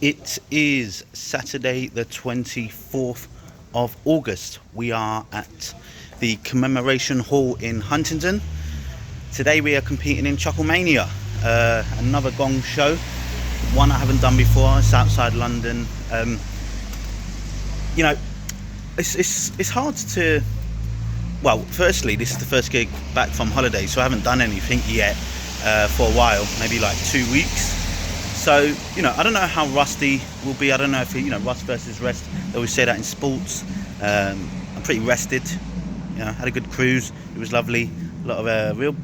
It is Saturday the 24th of August. We are at the Commemoration Hall in Huntingdon. Today we are competing in Chucklmania, another gong show, one I haven't done before. It's outside London. You know, it's hard to, well, firstly this is the first gig back from holiday, so I haven't done anything yet for a while, maybe like 2 weeks. So, you know, I don't know how rusty will be. I don't know if, you know, rust versus rest. They always say that in sports. I'm pretty rested. You know, had a good cruise. It was lovely. A lot of real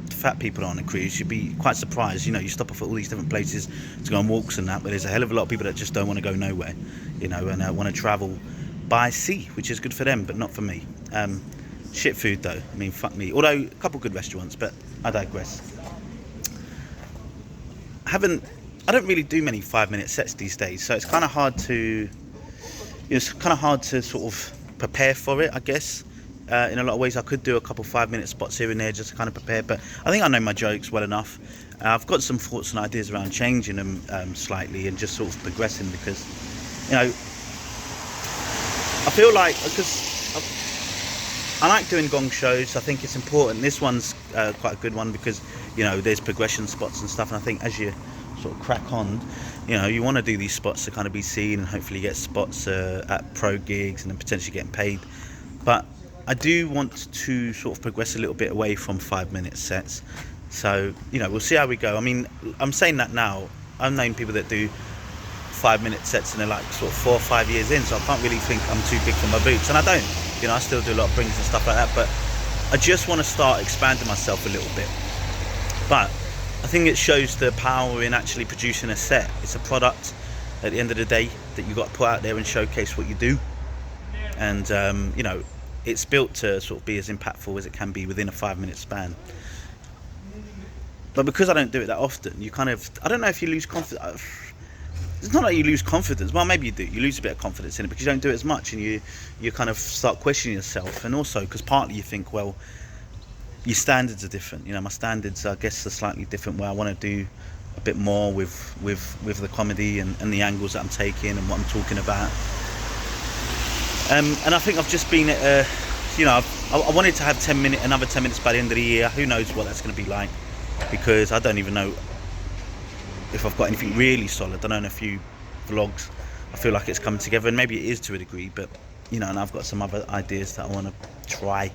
fat people on the cruise. You'd be quite surprised. You know, you stop off at all these different places to go on walks and that, but there's a hell of a lot of people that just don't want to go nowhere, you know, and want to travel by sea, which is good for them, but not for me. Shit food though. I mean, fuck me. Although a couple good restaurants, but I digress. I don't really do many 5-minute sets these days, so it's kind of hard to, sort of prepare for it, I guess. In a lot of ways, I could do a couple 5-minute spots here and there just to kind of prepare, but I think I know my jokes well enough. I've got some thoughts and ideas around changing them slightly and just sort of progressing, because, you know, I feel like, because I like doing gong shows. I think it's important. This one's quite a good one because, you know, there's progression spots and stuff, and I think as you sort of crack on, you know, you want to do these spots to kind of be seen and hopefully get spots at pro gigs and then potentially getting paid. But I do want to sort of progress a little bit away from 5-minute sets, so, you know, we'll see how we go. I mean, I'm saying that now. I've known people that do 5-minute sets and they're like sort of 4 or 5 years in, so I can't really think I'm too big for my boots, and I don't, you know, I still do a lot of brings and stuff like that, but I just want to start expanding myself a little bit. But I think it shows the power in actually producing a set. It's a product at the end of the day that you've got to put out there and showcase what you do. And, you know, it's built to sort of be as impactful as it can be within a 5-minute span. But because I don't do it that often, you kind of, I don't know if you lose confidence. It's not like you lose confidence. Well, maybe you do. You lose a bit of confidence in it because you don't do it as much, and you kind of start questioning yourself. And also because partly you think, well, your standards are different. You know, my standards, I guess, are slightly different, where I want to do a bit more with the comedy and the angles that I'm taking and what I'm talking about. And I think I've just been at you know, I wanted to have another 10 minutes by the end of the year. Who knows what that's going to be like, because I don't even know if I've got anything really solid. I've done a few vlogs. I feel like it's coming together, and maybe it is to a degree, but, you know, and I've got some other ideas that I want to try.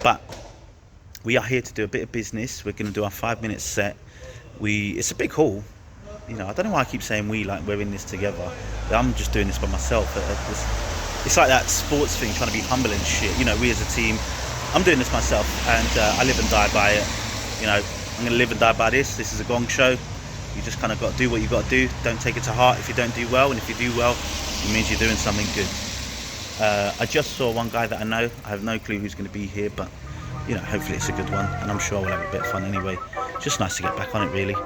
But we are here to do a bit of business. We're going to do our 5-minute set. It's a big hall. You know, I don't know why I keep saying we, like we're in this together. I'm just doing this by myself. It's like that sports thing, trying to be humble and shit. You know, we as a team, I'm doing this myself, and I live and die by it. You know, I'm going to live and die by this. This is a gong show. You just kind of got to do what you got to do. Don't take it to heart if you don't do well, and if you do well, it means you're doing something good. I just saw one guy that I know. I have no clue who's going to be here, but, you know, hopefully it's a good one, and I'm sure we'll have a bit of fun anyway. Just nice to get back on it, really.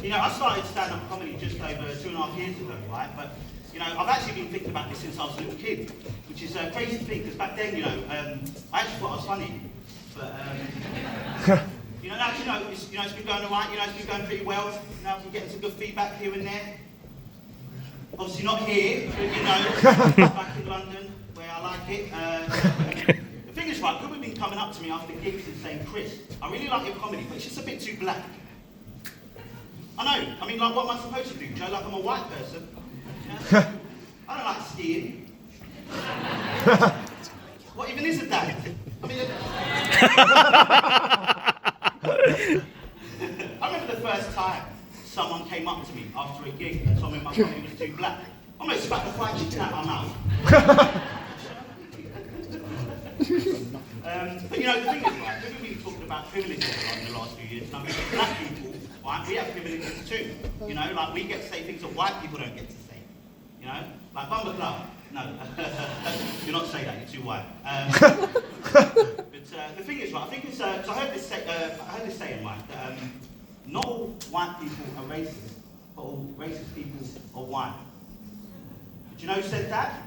You know, I started stand-up comedy just over 2.5 years ago, right? But, you know, I've actually been thinking about this since I was a little kid, which is a crazy thing, because back then, you know, I actually thought I was funny. But, you know, now, it's been going all right, you know, it's been going pretty well. You know, I've been getting some good feedback here and there. Obviously not here, but, you know, back in London, where I like it. The thing is, right, people have been coming up to me after gigs and saying, Chris, I really like your comedy, but it's just a bit too black. I know. I mean, like, what am I supposed to do, Joe? Like, I'm a white person. Yeah? I don't like skiing. What even is a dad? I mean, I remember the first time someone came up to me after a gig and told me my comedy was too black. I almost spat the fried chicken out of my mouth. But you know, the thing is, right, we've been talking about privilege in the last few years, and I think black people, right, we have privileges too. You know, like we get to say things that white people don't get to say. You know, like Bumba Club. No, you're not saying that, you're too white. But the thing is, right, I think it's, so I heard this saying, right, that not all white people are racist, but all racist people are white. Do you know who said that?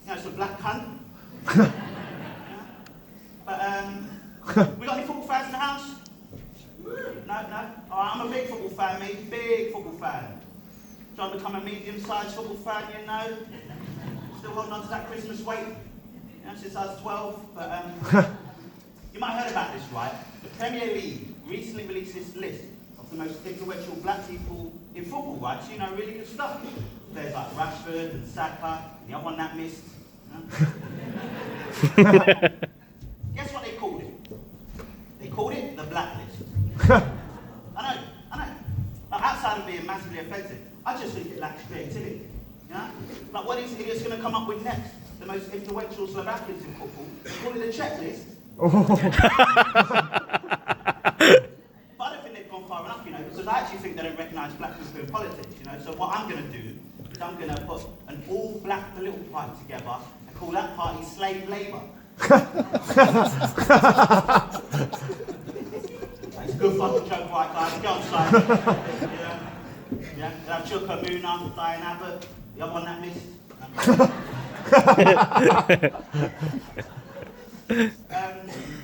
You know, it's a black cunt. But, we got any football fans in the house? No? Alright, I'm a big football fan, mate. Big football fan. Trying to become a medium-sized football fan, you know? Still holding on to that Christmas weight, you know, since I was 12. But, you might have heard about this, right? The Premier League recently released this list of the most influential black people in football, right? So, you know, really good stuff. There's like Rashford and Saka, the other one that missed. You know? Guess what they called it? They called it the blacklist. I know. Like, outside of being massively offensive, I just think it lacks creativity. You know? Like, what is idiots going to come up with next? The most influential Slovakians in football? They call it a checklist. But I don't think they've gone far enough, you know, because I actually think they don't recognise black people in politics, you know. So what I'm going to do is I'm going to put an all-black political party together and call that party Slave Labour. It's a good fucking joke, right, guys? Go on, side. Yeah. They have Chucklmania, Diane Abbott, the other one that missed.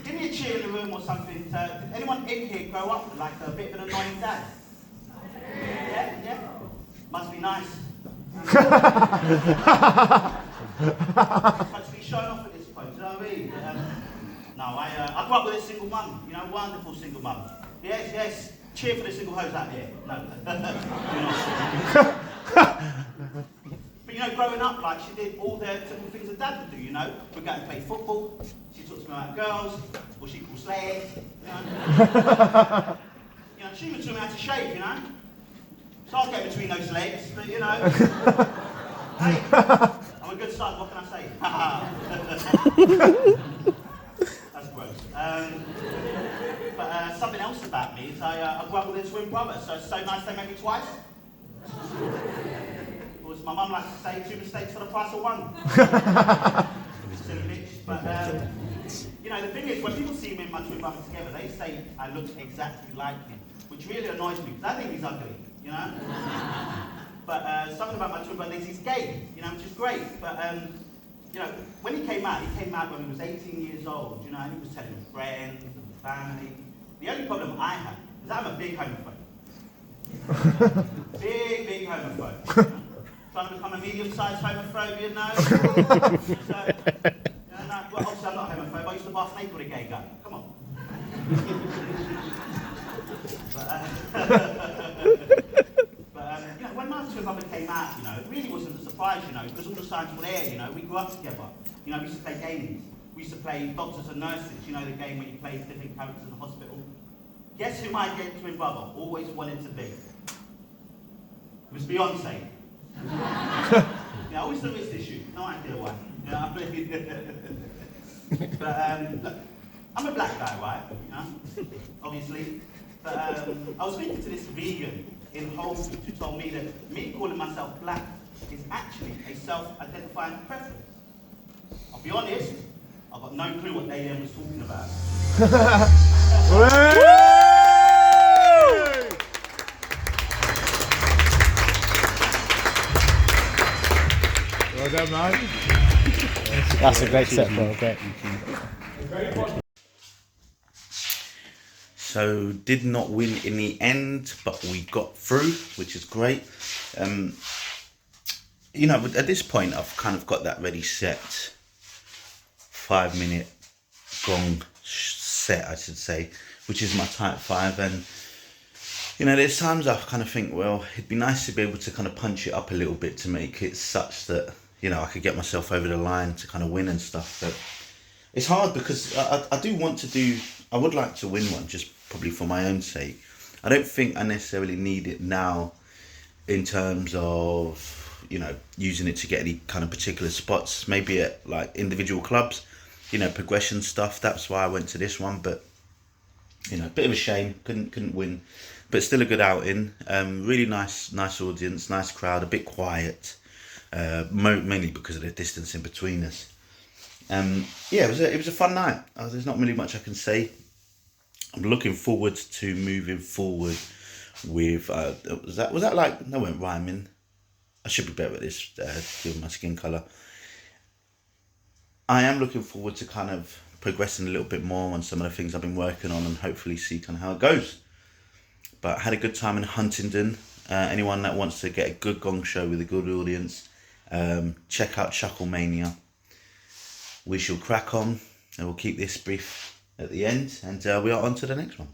Give me a cheer in the room or something. Did anyone in here grow up with like a bit of an annoying dad? Yeah? Must be nice. Must be showing off at this point, do you know what I mean? No, I grew up with a single mum, you know, wonderful single mum. Yes. Cheer for the single hoes out there. No. But you know, growing up, like, she did all the typical things a dad would do, you know? We'd go and play football, she talked to me about girls, what she called slaves, you know? You know, she even taught me how to shave, you know? So I'll get between those legs, but you know, hey, I'm a good son, what can I say? That's gross. But something else about me is I grew up with a twin brother, so it's so nice they made me twice. As my mum likes to say, 2 mistakes for the price of 1. Silly bitch. But, you know, the thing is, when people see me and my twin brother together, they say I look exactly like him, which really annoys me, because I think he's ugly, you know? But something about my twin brother is he's gay, you know, which is great. But, you know, when he came out when he was 18 years old, you know, and he was telling friends and family. The only problem I had is I'm a big homophobe. big homophobe. You know? Trying to become a medium-sized homophobe, you know? So, well, obviously I'm not a homophobe, I used to bath naked with a gay guy. Come on. But you know, when my twin brother came out, you know, it really wasn't a surprise, you know, because all the signs were there, you know, we grew up together. You know, we used to play games. We used to play doctors and nurses, you know, the game where you play different characters in the hospital. Guess who my gay twin brother always wanted to be? It was Beyonce. Yeah, I always the wrist issue. No idea why. You know, but look, I'm a black guy, right? You know, obviously. But I was speaking to this vegan in Whole Foods who told me that me calling myself black is actually a self-identifying preference. I'll be honest, I've got no clue what they was talking about. Well done, man. That's a great set, bro. Great. So did not win in the end, but we got through, which is great. You know, at this point, I've kind of got that ready set. 5-minute gong set, I should say, which is my type 5. And, you know, there's times I kind of think, well, it'd be nice to be able to kind of punch it up a little bit to make it such that, you know, I could get myself over the line to kind of win and stuff. But it's hard because I do want to do, I would like to win one just probably for my own sake. I don't think I necessarily need it now in terms of, you know, using it to get any kind of particular spots, maybe at like individual clubs, you know, progression stuff. That's why I went to this one, but you know, a bit of a shame, couldn't win, but still a good outing. Really nice audience, nice crowd, a bit quiet, mainly because of the distance in between us. Yeah, it was a fun night. There's not really much I can say. I'm looking forward to moving forward with was that like, no, I went rhyming. I should be better at this given my skin colour. I am looking forward to kind of progressing a little bit more on some of the things I've been working on and hopefully see kind of how it goes. But I had a good time in Huntingdon. Anyone that wants to get a good gong show with a good audience, check out Chucklmania. We shall crack on and we'll keep this brief at the end, and we are on to the next one.